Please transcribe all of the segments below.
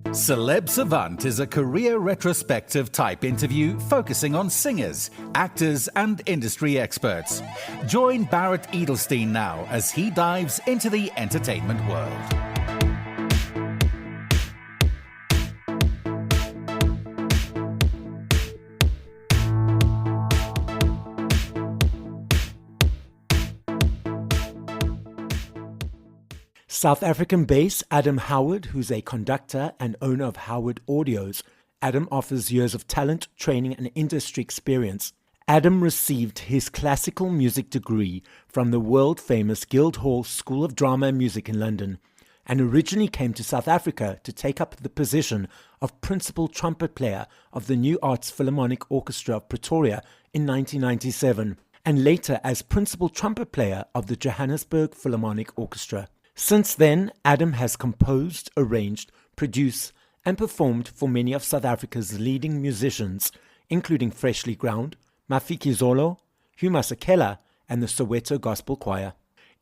Celeb Savant is a career retrospective type interview focusing on singers, actors, and industry experts. Join Barrett Edelstein now as he dives into the entertainment world. South African bass Adam Howard, who's a conductor and owner of Howard Audios. Adam offers years of talent, training, and industry experience. Adam received his classical music degree from the world-famous Guildhall School of Drama and Music in London, and originally came to South Africa to take up the position of principal trumpet player of the New Arts Philharmonic Orchestra of Pretoria in 1997, and later as principal trumpet player of the Johannesburg Philharmonic Orchestra. Since then, Adam has composed, arranged, produced, and performed for many of South Africa's leading musicians, including Freshly Ground, Mafiki Zolo, Hugh Masekela, and the Soweto Gospel Choir.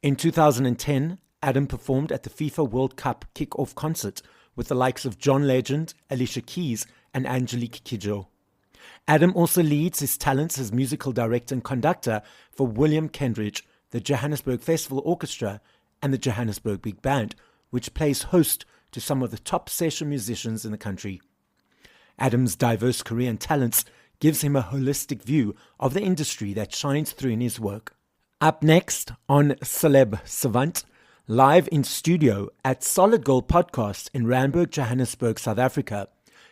In 2010, Adam performed at the FIFA World Cup kick-off concert with the likes of John Legend, Alicia Keys, and Angelique Kidjo. Adam also leads his talents as musical director and conductor for William Kendridge, the Johannesburg Festival Orchestra, and the Johannesburg Big Band, which plays host to some of the top session musicians in the country. Adam's diverse career and talents gives him a holistic view of the industry that shines through in his work. Up next on Celeb Savant, live in studio at Solid Gold Podcast in Randburg, Johannesburg, South Africa,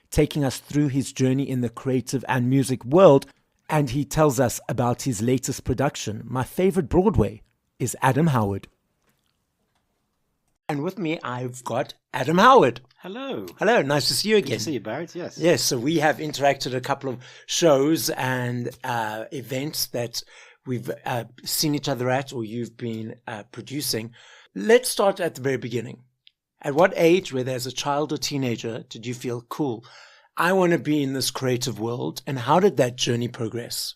taking us through his journey in the creative and music world, and he tells us about his latest production, My Favourite Broadway, is Adam Howard. And with me, I've got Adam Howard. Hello. Hello, nice to see you again. Good to see you, Barrett, yes. Yes, so we have interacted a couple of shows and events that we've seen each other at or you've been producing. Let's start at the very beginning. At what age, whether as a child or teenager, did you feel, cool, I want to be in this creative world? And how did that journey progress?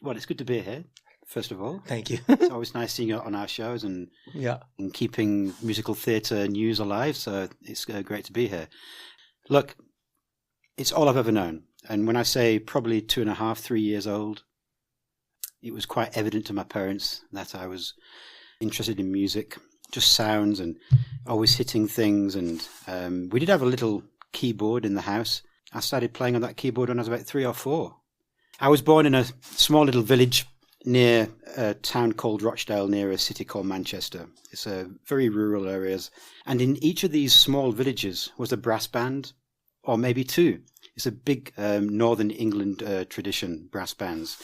Well, it's good to be here. First of all, thank you. It's always nice seeing you on our shows and keeping musical theatre news alive. So it's great to be here. Look, it's all I've ever known. And when I say probably 2.5, 3 years old, it was quite evident to my parents that I was interested in music, just sounds and always hitting things. And we did have a little keyboard in the house. I started playing on that keyboard when I was about 3 or 4. I was born in a small little village near a town called Rochdale, near a city called Manchester. It's a very rural areas. And in each of these small villages was a brass band, or maybe 2. It's a big Northern England tradition, brass bands.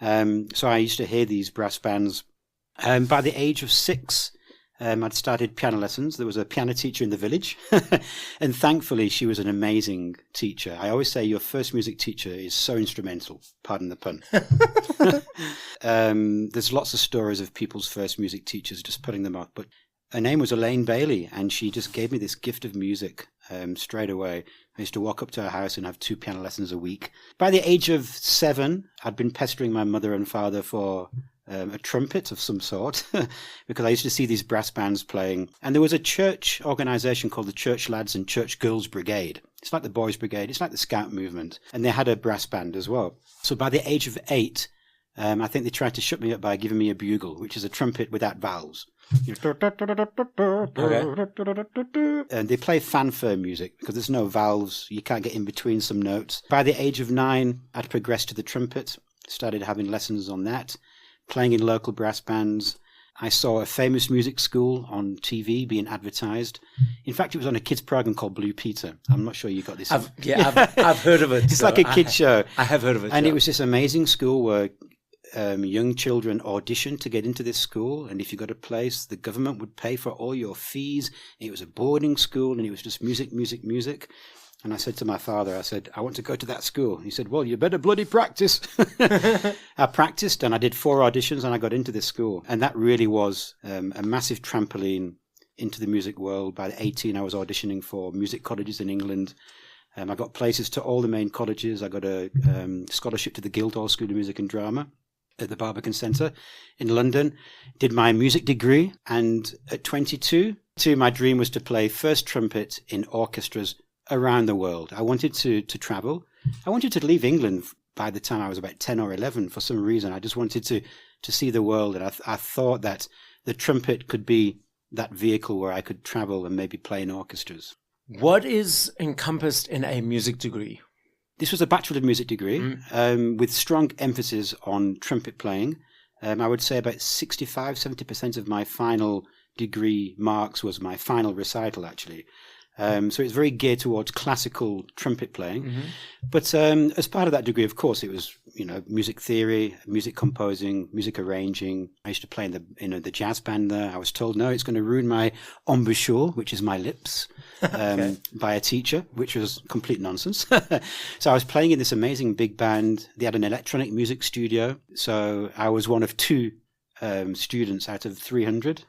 So I used to hear these brass bands. By the age of 6, I'd started piano lessons. There was a piano teacher in the village, and thankfully she was an amazing teacher. I always say your first music teacher is so instrumental, pardon the pun. There's lots of stories of people's first music teachers just putting them off, but her name was Elaine Bailey, and she just gave me this gift of music straight away. I used to walk up to her house and have 2 piano lessons a week. By the age of 7, I'd been pestering my mother and father for a trumpet of some sort, because I used to see these brass bands playing. And there was a church organisation called the Church Lads and Church Girls Brigade. It's like the Boys Brigade, it's like the Scout movement. And they had a brass band as well. So by the age of 8, I think they tried to shut me up by giving me a bugle, which is a trumpet without valves. And they play fanfare music because there's no valves. You can't get in between some notes. By the age of 9, I'd progressed to the trumpet, started having lessons on that, playing in local brass bands. I saw a famous music school on TV being advertised. In fact, it was on a kids program called Blue Peter. I'm not sure you got this. I've heard of it. It's like a kid show. I have heard of it. And it was this amazing school where young children auditioned to get into this school. And if you got a place, the government would pay for all your fees. It was a boarding school and it was just music, music, music. And I said to my father, I said, I want to go to that school. He said, well, you better bloody practice. I practiced and I did 4 auditions and I got into this school. And that really was a massive trampoline into the music world. By 18, I was auditioning for music colleges in England. I got places to all the main colleges. I got a scholarship to the Guildhall School of Music and Drama at the Barbican Centre in London. Did my music degree. And at 22, my dream was to play first trumpet in orchestras around the world. I wanted to travel. I wanted to leave England by the time I was about 10 or 11 for some reason. I just wanted to see the world, and I thought that the trumpet could be that vehicle where I could travel and maybe play in orchestras. What is encompassed in a music degree? This was a Bachelor of Music degree with strong emphasis on trumpet playing. I would say about 65-70% of my final degree marks was my final recital, actually. So it's very geared towards classical trumpet playing. Mm-hmm. But as part of that degree, of course, it was, music theory, music composing, music arranging. I used to play in the jazz band there. I was told, no, it's going to ruin my embouchure, which is my lips, by a teacher, which was complete nonsense. So I was playing in this amazing big band. They had an electronic music studio. So I was one of 2 students out of 300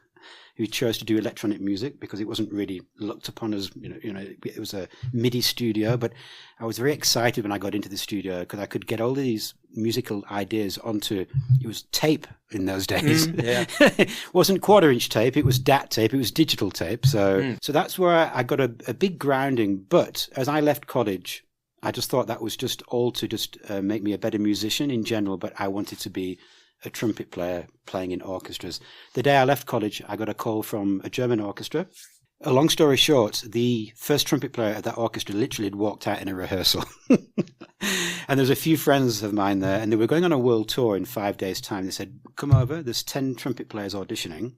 who chose to do electronic music because it wasn't really looked upon as, it was a MIDI studio. But I was very excited when I got into the studio because I could get all these musical ideas onto, it was tape in those days. It wasn't quarter-inch tape, it was DAT tape, it was digital tape. So that's where I got a big grounding. But as I left college, I just thought that was just all to just make me a better musician in general, but I wanted to be a trumpet player playing in orchestras. The day I left college, I got a call from a German orchestra. A long story short, the first trumpet player at that orchestra literally had walked out in a rehearsal. And there's a few friends of mine there, and they were going on a world tour in 5 days' time. They said, come over, there's 10 trumpet players auditioning.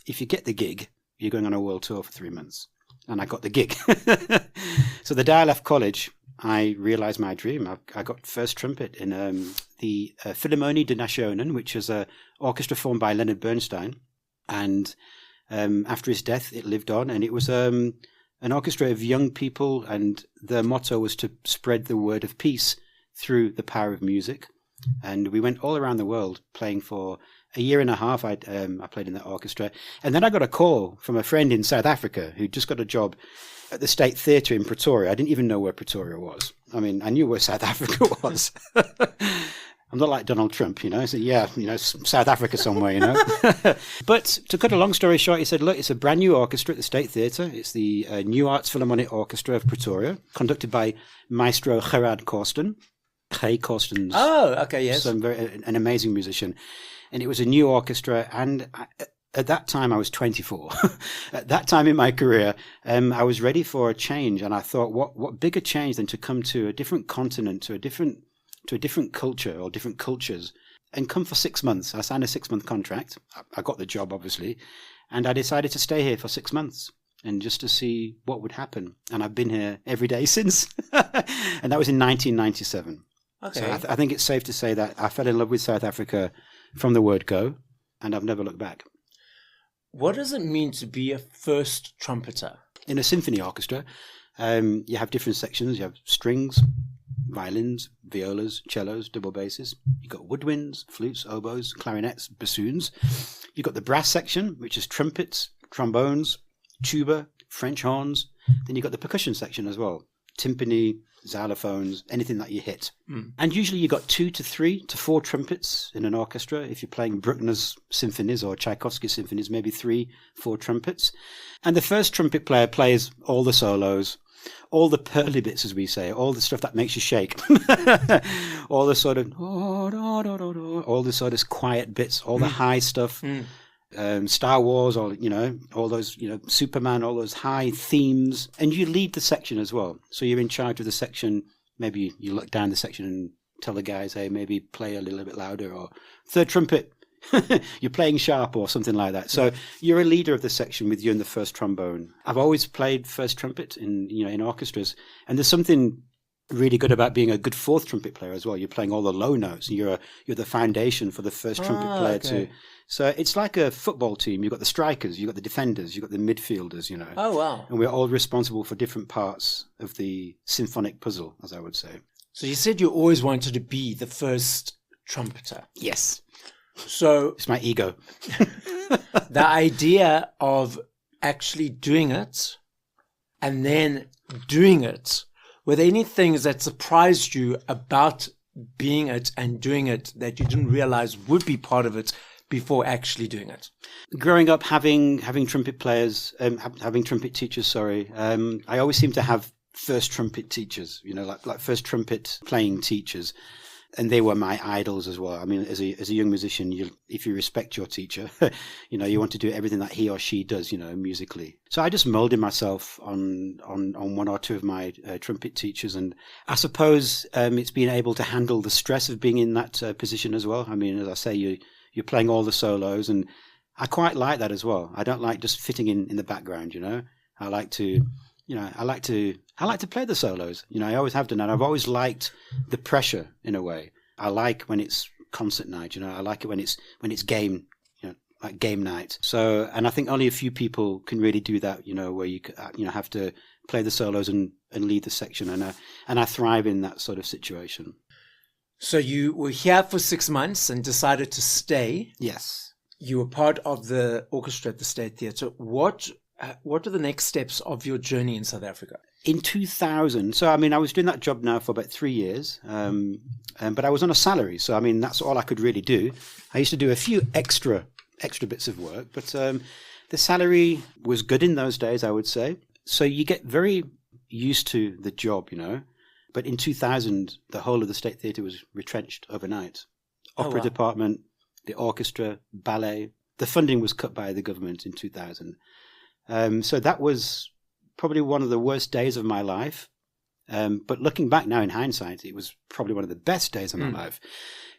If you get the gig, you're going on a world tour for 3 months. And I got the gig. So the day I left college, I realized my dream. I got first trumpet in the Philharmonie der Nationen, which was an orchestra formed by Leonard Bernstein. And after his death, it lived on. And it was an orchestra of young people. And their motto was to spread the word of peace through the power of music. And we went all around the world playing for a year and a half. I played in that orchestra. And then I got a call from a friend in South Africa who just got a job at the State Theatre in Pretoria. I didn't even know where Pretoria was. I mean, I knew where South Africa was. I'm not like Donald Trump, So South Africa somewhere, But to cut a long story short, he said, look, it's a brand new orchestra at the State Theatre. It's the New Arts Philharmonic Orchestra of Pretoria, conducted by Maestro Gerard Korsten. Hey, Korsten's. Oh, okay, yes. An amazing musician. And it was a new orchestra, and at that time I was 24. At that time in my career, I was ready for a change, and I thought, what bigger change than to come to a different continent, to a different culture or different cultures, and come for 6 months. I signed a 6-month contract. I got the job, obviously, and I decided to stay here for 6 months and just to see what would happen. And I've been here every day since, and that was in 1997. Okay. So I think it's safe to say that I fell in love with South Africa from the word go, and I've never looked back. What does it mean to be a first trumpeter? In a symphony orchestra, you have different sections. You have strings, violins, violas, cellos, double basses. You've got woodwinds, flutes, oboes, clarinets, bassoons. You've got the brass section, which is trumpets, trombones, tuba, French horns. Then you've got the percussion section as well. Timpani, xylophones, anything that you hit. And usually you've got 2 to 3 to 4 trumpets in an orchestra. If you're playing Bruckner's symphonies or Tchaikovsky's symphonies, maybe 3-4 trumpets. And the first trumpet player plays all the solos, all the pearly bits, as we say, all the stuff that makes you shake. All the sort of, all the sort of quiet bits, all the high stuff. Star Wars, or all those, Superman, all those high themes, and you lead the section as well. So you're in charge of the section. Maybe you look down the section and tell the guys, hey, maybe play a little bit louder, or third trumpet, you're playing sharp, or something like that. So you're a leader of the section with you in the first trombone. I've always played first trumpet in orchestras, and there's something really good about being a good fourth trumpet player as well. You're playing all the low notes, and you're the foundation for the first trumpet player too. So it's like a football team. You've got the strikers, you've got the defenders, you've got the midfielders, Oh, wow. And we're all responsible for different parts of the symphonic puzzle, as I would say. So you said you always wanted to be the first trumpeter. Yes. So it's my ego. The idea of actually doing it and then doing it, were there any things that surprised you about being it and doing it that you didn't realize would be part of it before actually doing it? Growing up, having trumpet players, having trumpet teachers, I always seem to have first trumpet teachers, like first trumpet playing teachers. And they were my idols as well. I mean, as a young musician, if you respect your teacher, you want to do everything that he or she does, musically. So I just molded myself on one or two of my trumpet teachers. And I suppose it's being able to handle the stress of being in that position as well. I mean, as I say, you're playing all the solos, and I quite like that as well. I don't like just fitting in the background, I like to... I like to play the solos. I always have done that. I've always liked the pressure in a way. I like when it's concert night. I like it when it's game, like game night. So, and I think only a few people can really do that. Where you have to play the solos and lead the section. And I thrive in that sort of situation. So you were here for 6 months and decided to stay. Yes. You were part of the orchestra at the State Theatre. What are the next steps of your journey in South Africa? In 2000, so I mean, I was doing that job now for about 3 years, but I was on a salary. So I mean, that's all I could really do. I used to do a few extra bits of work, but the salary was good in those days, I would say. So you get very used to the job, But in 2000, the whole of the State Theatre was retrenched overnight. Opera department, the orchestra, ballet. The funding was cut by the government in 2000. So that was probably one of the worst days of my life. But looking back now in hindsight, it was probably one of the best days of my life,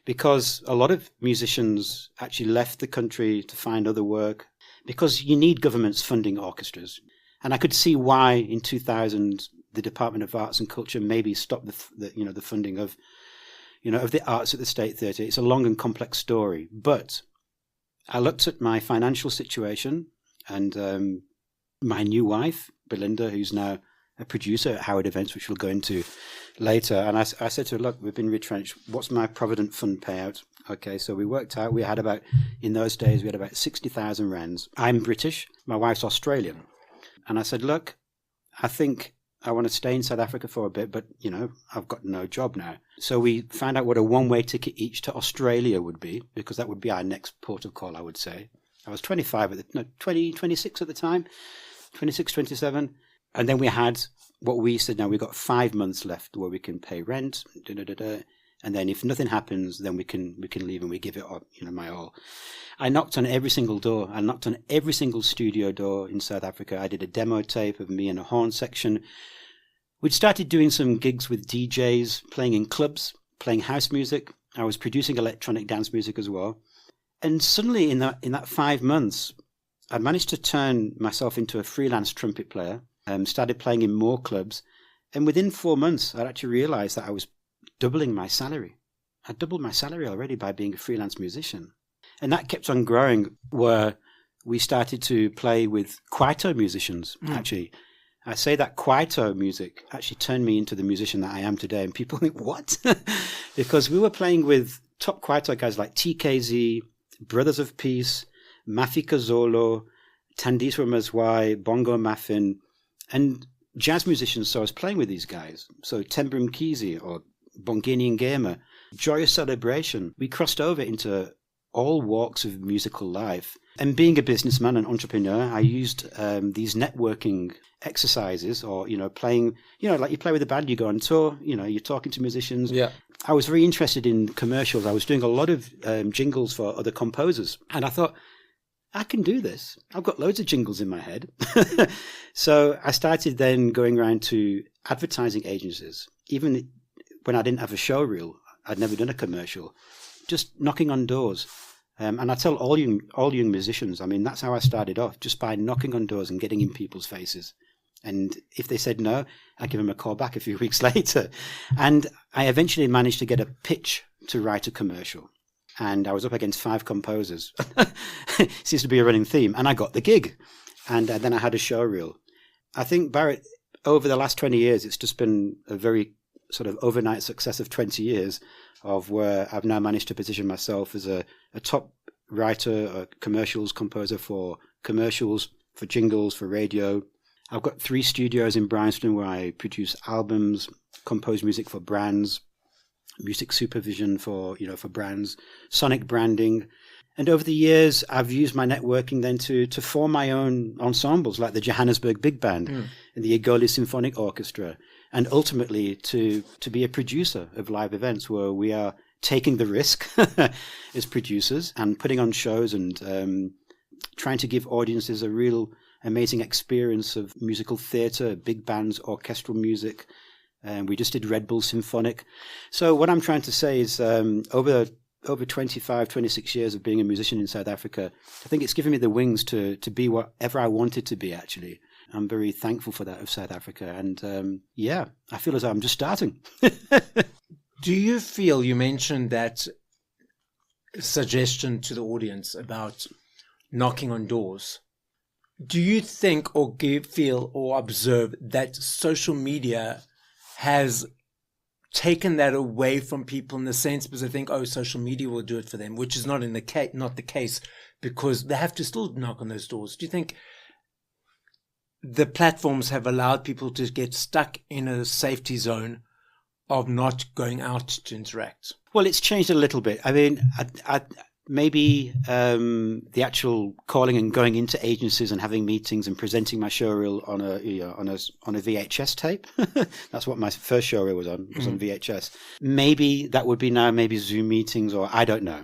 because a lot of musicians actually left the country to find other work, because you need governments funding orchestras. And I could see why in 2000 the Department of Arts and Culture maybe stopped the funding of the arts at the State Theatre. It's a long and complex story, but I looked at my financial situation and my new wife, Belinda, who's now a producer at Howard Events, which we'll go into later. And I said to her, look, we've been retrenched. What's my Provident Fund payout? Okay, so we worked out, in those days, we had about 60,000 rands. I'm British, my wife's Australian. And I said, look, I think I want to stay in South Africa for a bit, but, I've got no job now. So we found out what a one-way ticket each to Australia would be, because that would be our next port of call, I would say. I was 26 at the time. 26, 27. And then we had what we said, now we've got 5 months left where we can pay rent, and then if nothing happens, then we can leave and we give it up, my all. I knocked on every single door. I knocked on every single studio door in South Africa. I did a demo tape of me in a horn section. We'd started doing some gigs with DJs, playing in clubs, playing house music. I was producing electronic dance music as well. And suddenly in that 5 months, I managed to turn myself into a freelance trumpet player, started playing in more clubs. And within 4 months, I actually realized that I was doubling my salary. I doubled my salary already by being a freelance musician. And that kept on growing, where we started to play with kwaito musicians, actually. I say that kwaito music actually turned me into the musician that I am today. And people think, what? Because we were playing with top kwaito guys like TKZ, Brothers of Peace, Mafika Zolo, Tandiswa Mazwai, Bongo Maffin, and jazz musicians saw us playing with these guys. So Tembra Mkhize or Bongeni Ngema, Joyous Celebration. We crossed over into all walks of musical life. And being a businessman and entrepreneur, I used these networking exercises, or, playing, like you play with a band, you go on tour, you're talking to musicians. Yeah. I was very interested in commercials. I was doing a lot of jingles for other composers. And I thought, I can do this. I've got loads of jingles in my head. So I started then going around to advertising agencies. Even when I didn't have a show reel, I'd never done a commercial, just knocking on doors. And I tell all young musicians, I mean, that's how I started off, just by knocking on doors and getting in people's faces. And if they said no, I give them a call back a few weeks later. And I eventually managed to get a pitch to write a commercial. And I was up against 5 composers. Seems to be a running theme. And I got the gig. And then I had a show reel. I think, Barrett, over the last 20 years, it's just been a very sort of overnight success of 20 years of where I've now managed to position myself as a top writer, a commercials composer for commercials, for jingles, for radio. I've got 3 studios in Bryanston where I produce albums, compose music for brands, music supervision for brands, sonic branding. And over the years, I've used my networking then to form my own ensembles, like the Johannesburg Big Band and the Egoli Symphonic Orchestra, and ultimately to be a producer of live events where we are taking the risk as producers and putting on shows and trying to give audiences a real amazing experience of musical theatre, big bands, orchestral music. We just did Red Bull Symphonic. So what I'm trying to say is over 25, 26 years of being a musician in South Africa, I think it's given me the wings to be whatever I wanted to be, actually. I'm very thankful for that of South Africa. And I feel as though I'm just starting. Do you feel, you mentioned that suggestion to the audience about knocking on doors. Do you think or feel or observe that social media has taken that away from people in the sense because they think, oh, social media will do it for them, which is not the case because they have to still knock on those doors. Do you think the platforms have allowed people to get stuck in a safety zone of not going out to interact? Well, it's changed a little bit. I mean, maybe the actual calling and going into agencies and having meetings and presenting my showreel on a VHS tape. That's what my first showreel was on. It was on VHS. Maybe that would be now maybe Zoom meetings or I don't know.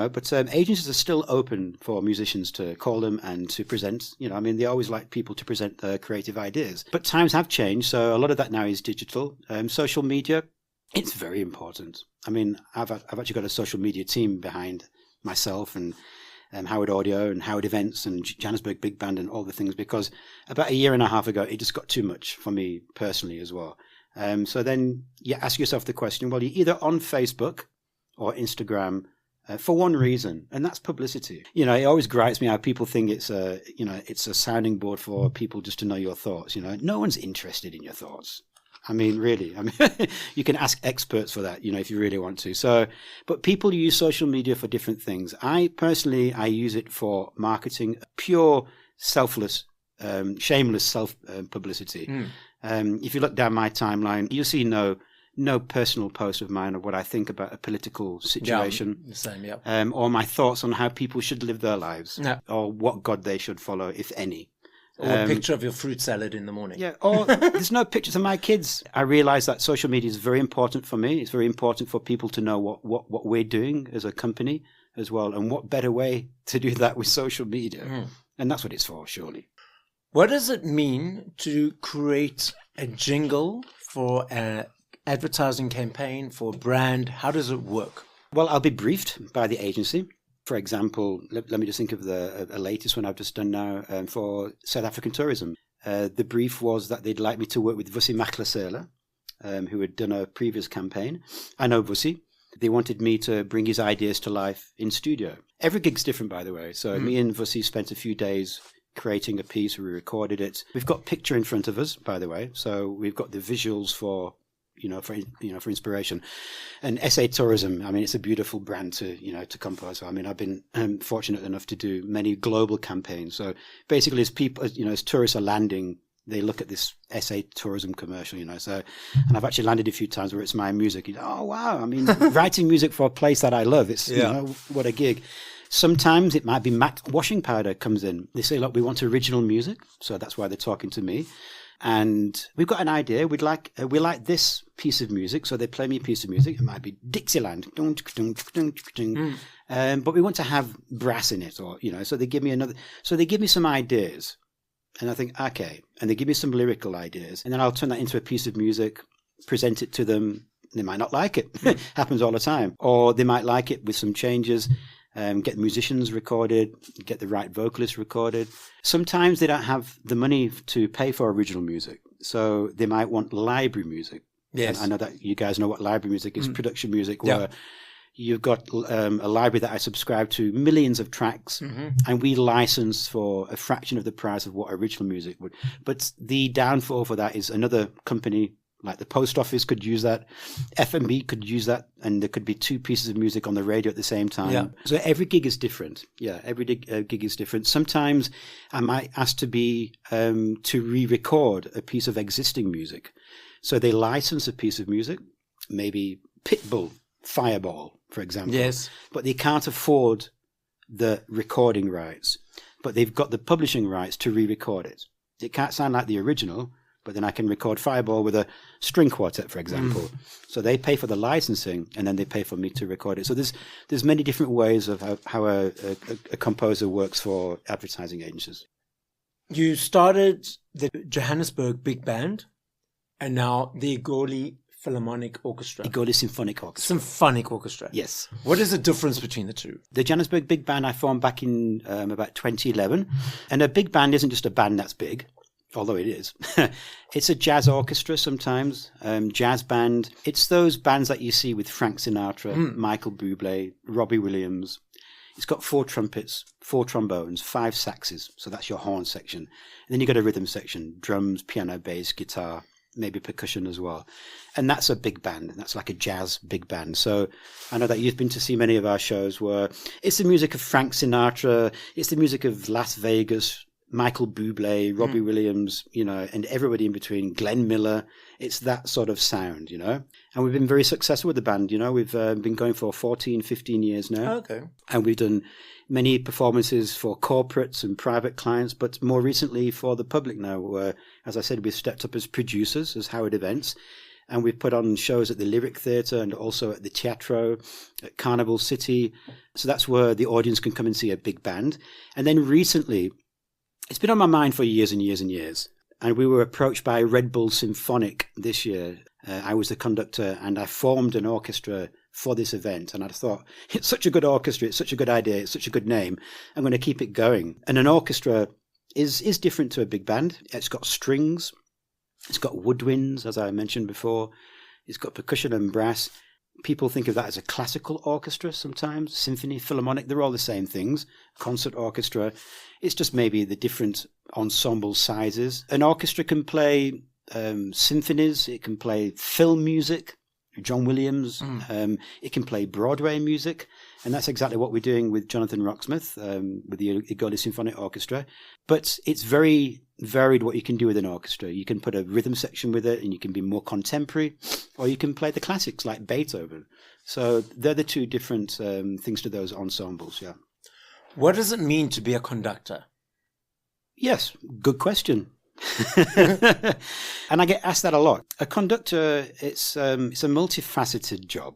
But agencies are still open for musicians to call them and to present. I mean, they always like people to present their creative ideas. But times have changed, so a lot of that now is digital. Social media, it's very important. I mean, I've actually got a social media team behind myself and Howard Audio and Howard Events and Johannesburg Big Band and all the things, because about a year and a half ago, it just got too much for me personally as well. So then you ask yourself the question, well, you're either on Facebook or Instagram for one reason, and that's publicity. It always gripes me how people think it's a sounding board for people just to know your thoughts. No one's interested in your thoughts. I mean, really, you can ask experts for that, if you really want to. So, but people use social media for different things. I use it for marketing, pure, selfless, shameless self-publicity. If you look down my timeline, you'll see no personal post of mine of what I think about a political situation. Yeah, the same, yeah. Or my thoughts on how people should live their lives, or what God they should follow, if any. Or a picture of your fruit salad in the morning. Yeah, or there's no pictures of my kids. I realize that social media is very important for me. It's very important for people to know what we're doing as a company as well. And what better way to do that with social media? And that's what it's for, surely. What does it mean to create a jingle for an advertising campaign, for a brand? How does it work? Well, I'll be briefed by the agency. For example, let me just think of the latest one I've just done now for South African tourism. The brief was that they'd like me to work with Vusi Maklasela, who had done a previous campaign. I know Vusi. They wanted me to bring his ideas to life in studio. Every gig's different, by the way. So me and Vusi spent a few days creating a piece. We recorded it. We've got picture in front of us, by the way. So we've got the visuals for inspiration. And SA Tourism, I mean, it's a beautiful brand to come for. So, I mean, I've been fortunate enough to do many global campaigns. So basically, as people, as tourists are landing, they look at this SA Tourism commercial, so, and I've actually landed a few times where it's my music. Oh, wow. I mean, writing music for a place that I love, it's, what a gig. Sometimes it might be MAC washing powder comes in. They say, look, we want original music. So that's why they're talking to me. And we've got an idea. We like this piece of music. So they play me a piece of music. It might be Dixieland. But we want to have brass in it, or, so they give me some ideas. And I think, okay. And they give me some lyrical ideas. And then I'll turn that into a piece of music, present it to them. They might not like it. Happens all the time. Or they might like it with some changes. Get musicians recorded, get the right vocalists recorded. Sometimes they don't have the money to pay for original music. So they might want library music. Yes. And I know that you guys know what library music is, production music, where you've got a library that I subscribe to, millions of tracks, and we license for a fraction of the price of what original music would. But the downfall for that is another company, like the post office, could use that. FMB could use that. And there could be two pieces of music on the radio at the same time. Yeah. So every gig is different. Yeah, every gig is different. Sometimes I might ask to be to re-record a piece of existing music. So they license a piece of music, maybe Pitbull, Fireball, for example. Yes. But they can't afford the recording rights, but they've got the publishing rights to re-record it. It can't sound like the original, but then I can record Fireball with a string quartet, for example. So they pay for the licensing, and then they pay for me to record it. So there's many different ways of how a composer works for advertising agencies. You started the Johannesburg Big Band, and now the Egoli Philharmonic Orchestra. Egoli Symphonic Orchestra. Symphonic Orchestra. Yes. What is the difference between the two? The Johannesburg Big Band I formed back in about 2011. And a big band isn't just a band that's big, although it is. It's a jazz orchestra sometimes, jazz band. It's those bands that you see with Frank Sinatra, Michael Bublé, Robbie Williams. It's got 4 trumpets, 4 trombones, 5 saxes. So that's your horn section. And then you've got a rhythm section, drums, piano, bass, guitar, maybe percussion as well. And that's a big band. That's like a jazz big band. So I know that you've been to see many of our shows where it's the music of Frank Sinatra, it's the music of Las Vegas, Michael Bublé, Robbie Williams, and everybody in between, Glenn Miller. It's that sort of sound, And we've been very successful with the band, We've been going for 14, 15 years now. Okay. And we've done many performances for corporates and private clients, but more recently for the public now, where, as I said, we've stepped up as producers, as Howard Events. And we've put on shows at the Lyric Theatre and also at the Teatro, at Carnival City. So that's where the audience can come and see a big band. And then recently, it's been on my mind for years and years and years. And we were approached by Red Bull Symphonic this year. I was the conductor and I formed an orchestra for this event. And I thought, it's such a good orchestra, it's such a good idea, it's such a good name. I'm going to keep it going. And an orchestra is different to a big band. It's got strings. It's got woodwinds, as I mentioned before. It's got percussion and brass. People think of that as a classical orchestra sometimes, symphony, philharmonic, they're all the same things. Concert orchestra, it's just maybe the different ensemble sizes. An orchestra can play symphonies, it can play film music, John Williams, it can play Broadway music, and that's exactly what we're doing with Jonathan Roxmouth, with the Egoli Symphonic Orchestra. But it's very varied what you can do with an orchestra. You can put a rhythm section with it, and you can be more contemporary, or you can play the classics like Beethoven. So they're the two different things to those ensembles, yeah. What does it mean to be a conductor? Yes, good question. And I get asked that a lot. A conductor, it's a multifaceted job.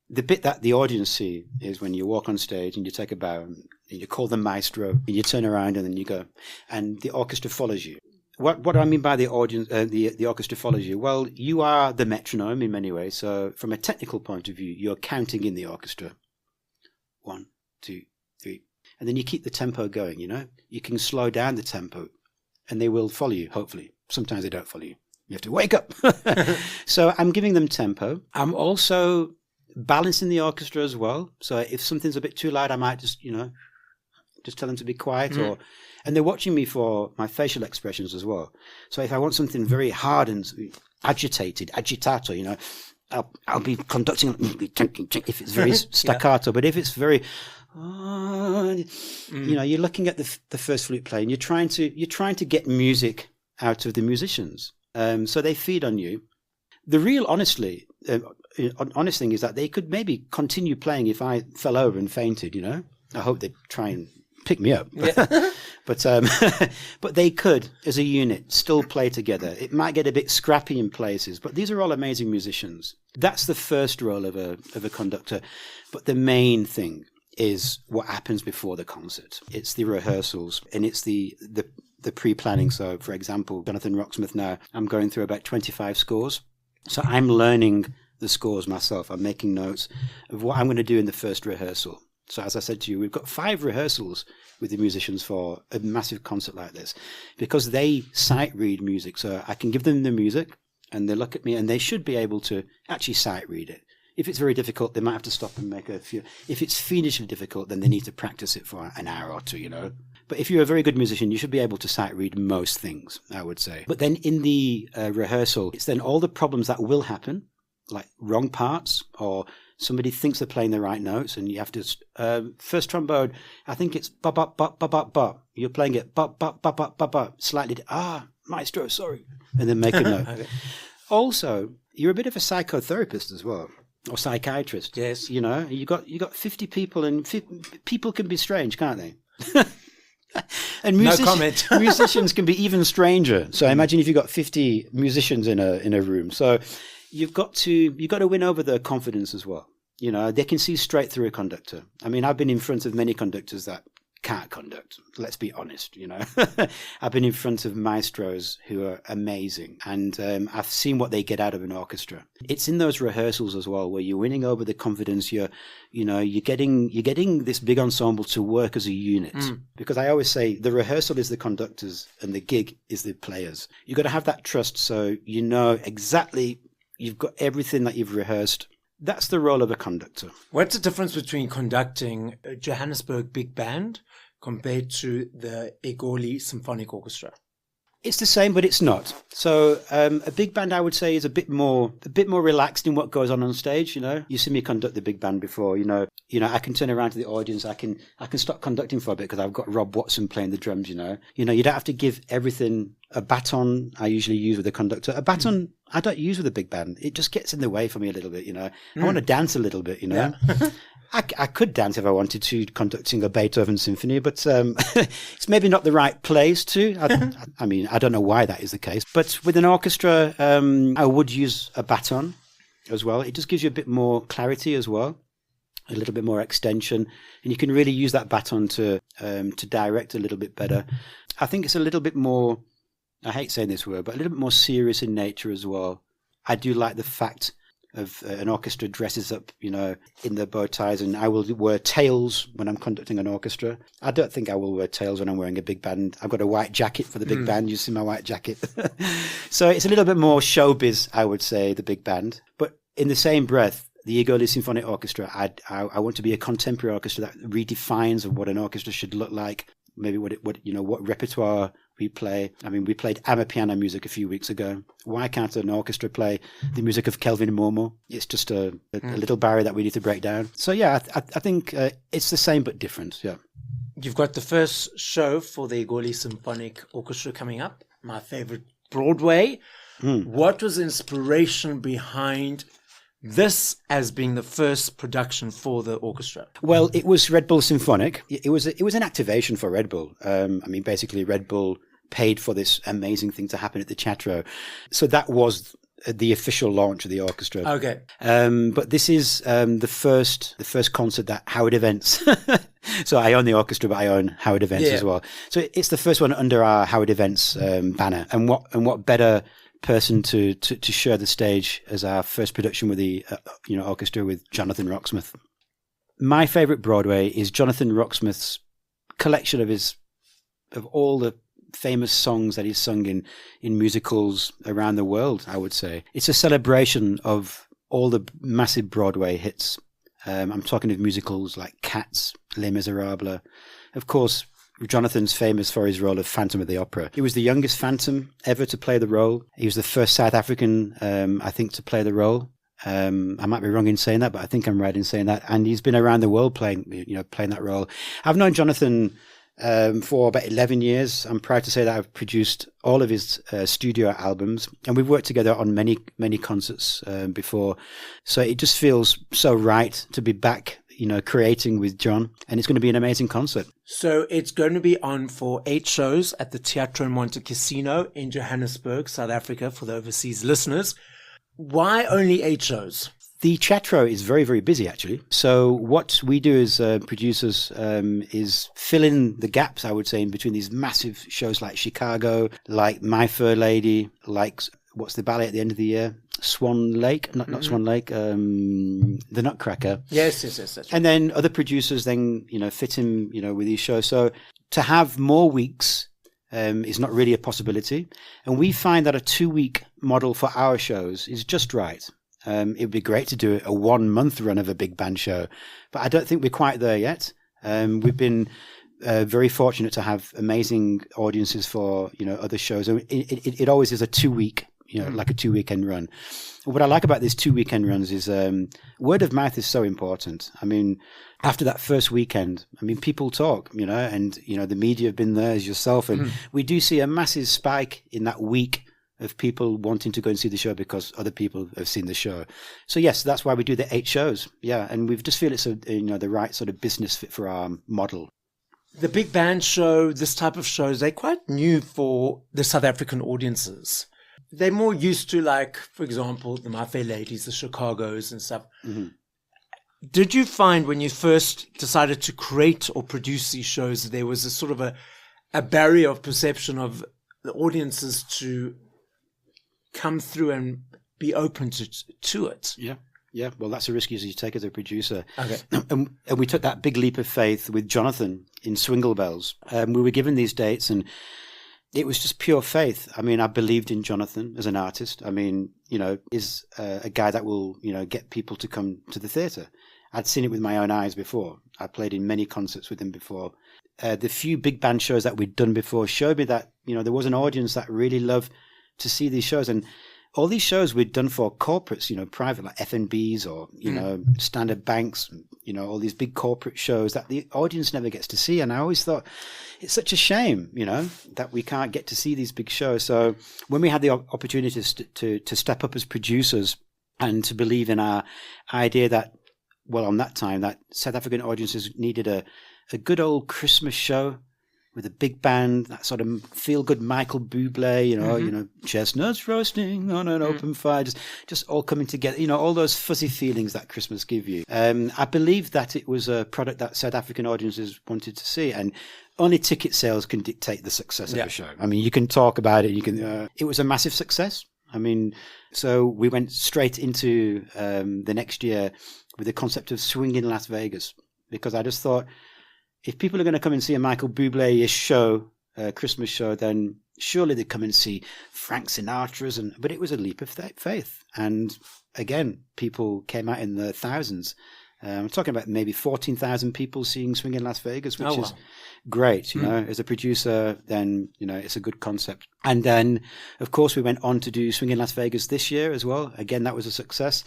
The bit that the audience see is when you walk on stage and you take a bow and you call the maestro and you turn around and then you go, and the orchestra follows you. What do I mean by the audience? The orchestra follows you? Well, you are the metronome in many ways. So from a technical point of view, you're counting in the orchestra. 1, 2, 3. And then you keep the tempo going, You can slow down the tempo and they will follow you, hopefully. Sometimes they don't follow you. You have to wake up. So I'm giving them tempo. I'm also balancing the orchestra as well. So if something's a bit too loud, I might just tell them to be quiet. And they're watching me for my facial expressions as well. So if I want something very hard and agitato, I'll be conducting if it's very staccato. But if it's very you're looking at the first flute player and you're trying to get music out of the musicians, so they feed on you. The real honest thing is that they could maybe continue playing if I fell over and fainted. I hope they'd try and pick me up, but they could, as a unit, still play together. It might get a bit scrappy in places, but these are all amazing musicians. That's the first role of a conductor, but the main thing is what happens before the concert. It's the rehearsals and it's the pre-planning. So, for example, Jonathan Roxmouth now, I'm going through about 25 scores. So I'm learning the scores myself. I'm making notes of what I'm going to do in the first rehearsal. So as I said to you, we've got 5 rehearsals with the musicians for a massive concert like this because they sight read music. So I can give them the music and they look at me and they should be able to actually sight read it. If it's very difficult, they might have to stop and make a few. If it's fiendishly difficult, then they need to practice it for an hour or 2, But if you're a very good musician, you should be able to sight read most things, I would say. But then in the rehearsal, it's then all the problems that will happen, like wrong parts or somebody thinks they're playing the right notes and you have to, first trombone, I think it's ba-ba-ba-ba-ba-ba. You're playing it ba-ba-ba-ba-ba-ba, slightly, maestro, sorry. And then make a note. Okay. Also, you're a bit of a psychotherapist as well. or psychiatrist. Yes. You know, you got 50 people, and people can be strange, can't they? And no comment. musicians can be even stranger. So imagine if you've got 50 musicians in a room. So you've got to win over their confidence as well. You know, they can see straight through a conductor. I mean, I've been in front of many conductors that can't conduct. Let's be honest, you know. I've been in front of maestros who are amazing, and I've seen what they get out of an orchestra. It's in those rehearsals as well where you're winning over the confidence. You're getting this big ensemble to work as a unit. Because I always say the rehearsal is the conductors and the gig is the players. You've got to have that trust, so you know exactly, you've got everything that you've rehearsed. That's the role of a conductor. What's the difference between conducting a Johannesburg big band compared to the Egoli Symphonic Orchestra? It's the same, but it's not. So a big band, I would say, is a bit more relaxed in what goes on stage. You know, you see me conduct the big band before. You know, I can turn around to the audience. I can stop conducting for a bit because I've got Rob Watson playing the drums. You know, you don't have to give everything. A baton I usually use with a conductor. A baton I don't use with a big band. It just gets in the way for me a little bit. You know, I want to dance a little bit. You know. Yeah. I could dance if I wanted to, conducting a Beethoven symphony, but it's maybe not the right place to. I mean, I don't know why that is the case. But with an orchestra, I would use a baton as well. It just gives you a bit more clarity as well, a little bit more extension, and you can really use that baton to direct a little bit better. I think it's a little bit more, I hate saying this word, but a little bit more serious in nature as well. I do like the fact of an orchestra dresses up, you know, in their bow ties, and I will wear tails when I'm conducting an orchestra. I don't think I will wear tails when I'm wearing a big band. I've got a white jacket for the big band. You see my white jacket. So it's a little bit more showbiz, I would say, the big band. But in the same breath, the Egoli Symphonic Orchestra, I want to be a contemporary orchestra that redefines of what an orchestra should look like. Maybe what repertoire we play. I mean, we played amapiano music a few weeks ago. Why can't an orchestra play the music of Kelvin Momo? It's just a little barrier that we need to break down. So yeah, I think it's the same but different. Yeah. You've got the first show for the Egoli Symphonic Orchestra coming up, My Favourite Broadway. What was the inspiration behind this as being the first production for the orchestra? Well, it was Red Bull Symphonic. It was an activation for Red Bull. I mean, basically, Red Bull paid for this amazing thing to happen at the Teatro. So that was the official launch of the orchestra. Okay. But this is the first concert that Howard Events. So I own the orchestra, but I own Howard Events as well. So it's the first one under our Howard Events banner. And what better person to share the stage as our first production with the orchestra with Jonathan Roxmouth. My Favourite Broadway is Jonathan Roxmouth's collection of all the famous songs that he's sung in musicals around the world, I would say. It's a celebration of all the massive Broadway hits. I'm talking of musicals like Cats, Les Miserables. Of course, Jonathan's famous for his role of Phantom of the Opera. He was the youngest Phantom ever to play the role. He was the first South African, I think, to play the role. I might be wrong in saying that, but I think I'm right in saying that. And he's been around the world playing that role. I've known Jonathan for about 11 years. I'm proud to say that I've produced all of his studio albums, and we've worked together on many, many concerts before. So it just feels so right to be back, creating with John, and it's going to be an amazing concert. So it's going to be on for 8 shows at the Teatro Monte Cassino in Johannesburg, South Africa, for the overseas listeners. Why only 8 shows? The Teatro is very, very busy, actually. So what we do as producers is fill in the gaps, I would say, in between these massive shows like Chicago, like My Fair Lady, like what's the ballet at the end of the year? Swan Lake, not Swan Lake, The Nutcracker. Yes. That's right. And then other producers then, fit in, with these shows. So to have more weeks is not really a possibility. And we find that a 2-week model for our shows is just right. It would be great to do a 1-month run of a big band show, but I don't think we're quite there yet. We've been very fortunate to have amazing audiences for, other shows. It always is a 2-week, like a 2-weekend run. What I like about these 2-weekend runs is word of mouth is so important. I mean, after that first weekend, people talk, and, the media have been there as yourself. And we do see a massive spike in that week of people wanting to go and see the show because other people have seen the show. So yes, that's why we do the 8 shows. Yeah, and we just feel it's the right sort of business fit for our model. The big band show, this type of shows, they're quite new for the South African audiences. They're more used to, like, for example, the My Fair Ladies, the Chicagos and stuff. Mm-hmm. Did you find when you first decided to create or produce these shows, there was a sort of a barrier of perception of the audiences to come through and be open to it? Yeah. Yeah, well, that's a risk you take as a producer. Okay. And we took that big leap of faith with Jonathan in Swingle Bells. We were given these dates, and it was just pure faith. I mean, I believed in Jonathan as an artist. I mean, is a guy that will, get people to come to the theatre. I'd seen it with my own eyes before. I played in many concerts with him before. The few big band shows that we'd done before showed me that, there was an audience that really loved to see these shows. And all these shows we'd done for corporates, private, like FNBs or, Standard Banks, all these big corporate shows that the audience never gets to see. And I always thought it's such a shame, that we can't get to see these big shows. So when we had the opportunity to step up as producers and to believe in our idea that, well, on that time, that South African audiences needed a good old Christmas show with a big band, that sort of feel-good Michael Bublé, chestnuts roasting on an open fire, just all coming together, all those fuzzy feelings that Christmas give you. I believe that it was a product that South African audiences wanted to see, and only ticket sales can dictate the success of a show. I mean, you can talk about it, it was a massive success. I mean, so we went straight into the next year with the concept of swinging Las Vegas, because I just thought, if people are going to come and see a Michael Bublé-ish show, Christmas show, then surely they'd come and see Frank Sinatra's. But it was a leap of faith. And again, people came out in the thousands. I'm talking about maybe 14,000 people seeing Swing in Las Vegas, which is great. As a producer, then, it's a good concept. And then, of course, we went on to do Swing in Las Vegas this year as well. Again, that was a success.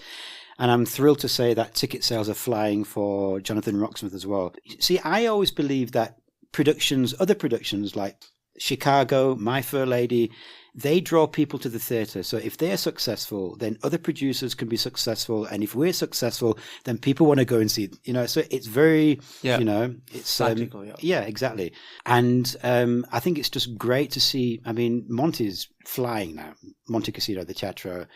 And I'm thrilled to say that ticket sales are flying for Jonathan Roxmouth as well. See, I always believe that other productions like Chicago, My Fair Lady, they draw people to the theatre. So if they're successful, then other producers can be successful. And if we're successful, then people want to go and see it. So it's very, it's cyclical, yeah, exactly. And I think it's just great to see. I mean, Monty's flying now. Monte Casino, the Teatro.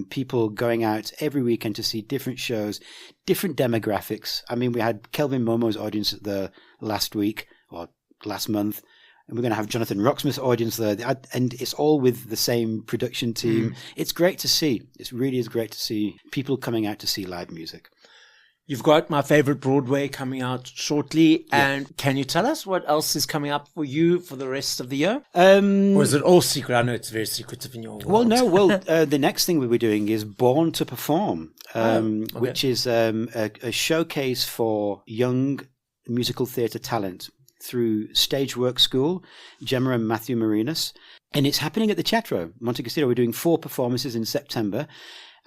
People going out every weekend to see different shows, different demographics. I mean, we had Kelvin Momo's audience the last week or last month, and we're going to have Jonathan Roxmouth's audience there, and it's all with the same production team. It's great to see. It really is great to see people coming out to see live music. You've got My Favourite Broadway coming out shortly. And can you tell us what else is coming up for you for the rest of the year? Or is it all secret? I know it's very secretive in your world. Well, no. The next thing we'll be doing is Born to Perform, which is a showcase for young musical theatre talent through Stage Work School, Gemma and Matthew Marinas. And it's happening at the Teatro, Monte Casino. We're doing 4 performances in September.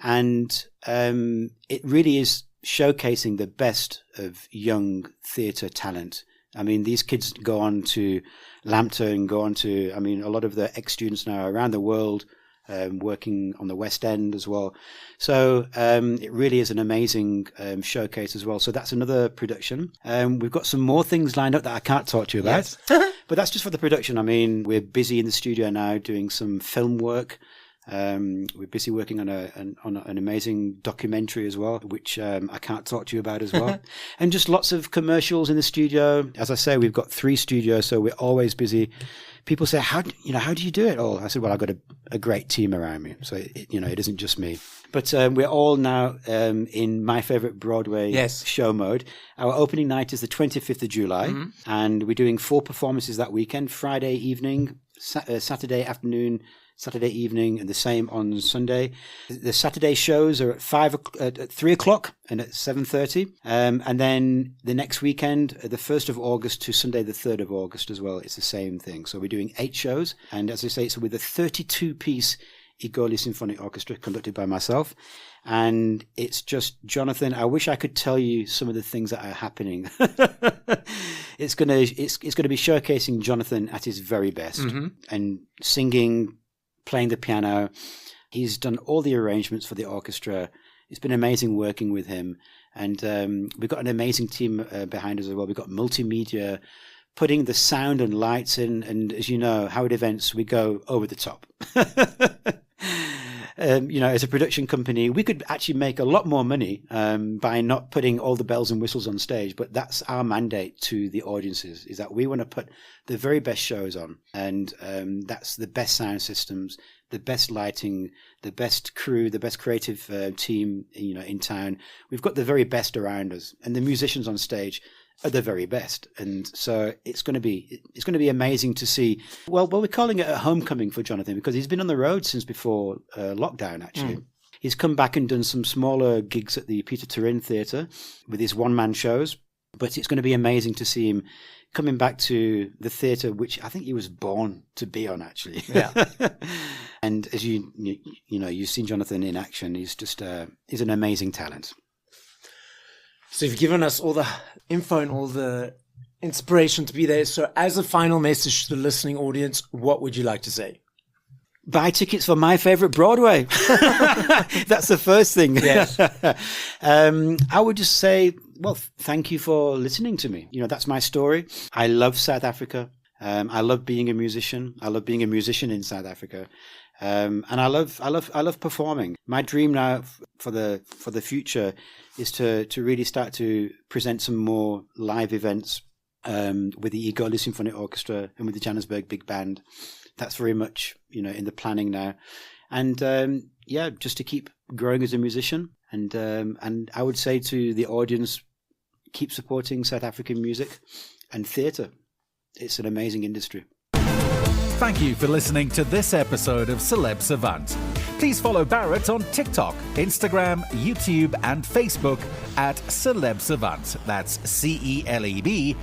And it really is showcasing the best of young theatre talent. I mean, these kids go on to Lambton, a lot of the ex-students now around the world, working on the West End as well. So it really is an amazing showcase as well. So that's another production. We've got some more things lined up that I can't talk to you about, but that's just for the production. I mean, we're busy in the studio now doing some film work. We're busy working on an amazing documentary as well, which I can't talk to you about as well. And just lots of commercials in the studio. As I say, we've got 3 studios, so we're always busy. People say, how do you do it all? I said, well, I've got a great team around me. So, it isn't just me. But we're all now in My Favourite Broadway show mode. Our opening night is the 25th of July, and we're doing 4 performances that weekend, Friday evening, Saturday afternoon, Saturday evening, and the same on Sunday. The Saturday shows are at 3 o'clock and at 7:30. And then the next weekend, the 1st of August to Sunday, the 3rd of August as well. It's the same thing. So we're doing 8 shows. And as I say, it's with a 32-piece Igoli Symphonic Orchestra conducted by myself. And it's just, Jonathan, I wish I could tell you some of the things that are happening. It's gonna be showcasing Jonathan at his very best and singing playing the piano. He's done all the arrangements for the orchestra. It's been amazing working with him. And we've got an amazing team behind us as well. We've got multimedia, putting the sound and lights in. And as you know, Howard Events, we go over the top. As a production company, we could actually make a lot more money by not putting all the bells and whistles on stage. But that's our mandate to the audiences, is that we want to put the very best shows on. And that's the best sound systems, the best lighting, the best crew, the best creative team, in town. We've got the very best around us, and the musicians on stage are the very best. And so it's going to be amazing to see. Well, we're calling it a homecoming for Jonathan, because he's been on the road since before lockdown, actually. He's come back and done some smaller gigs at the Peter Turin Theatre with his one-man shows. But it's going to be amazing to see him coming back to the theatre, which I think he was born to be on, actually. Yeah. And as you've seen Jonathan in action, he's an amazing talent. So you've given us all the info and all the inspiration to be there. So as a final message to the listening audience, what would you like to say? Buy tickets for my Favourite Broadway. That's the first thing. Yes. I would just say, well, thank you for listening to me. That's my story. I love South Africa. I love being a musician. I love being a musician in South Africa. And I love performing. My dream now for the future is to really start to present some more live events with the Igoli Symphonic Orchestra and with the Johannesburg Big Band. That's very much in the planning now, and just to keep growing as a musician. And I would say to the audience, keep supporting South African music and theatre. It's an amazing industry. Thank you for listening to this episode of Celeb Savant. Please follow Barrett on TikTok, Instagram, YouTube, and Facebook at Celeb Savant. That's CelebSavant.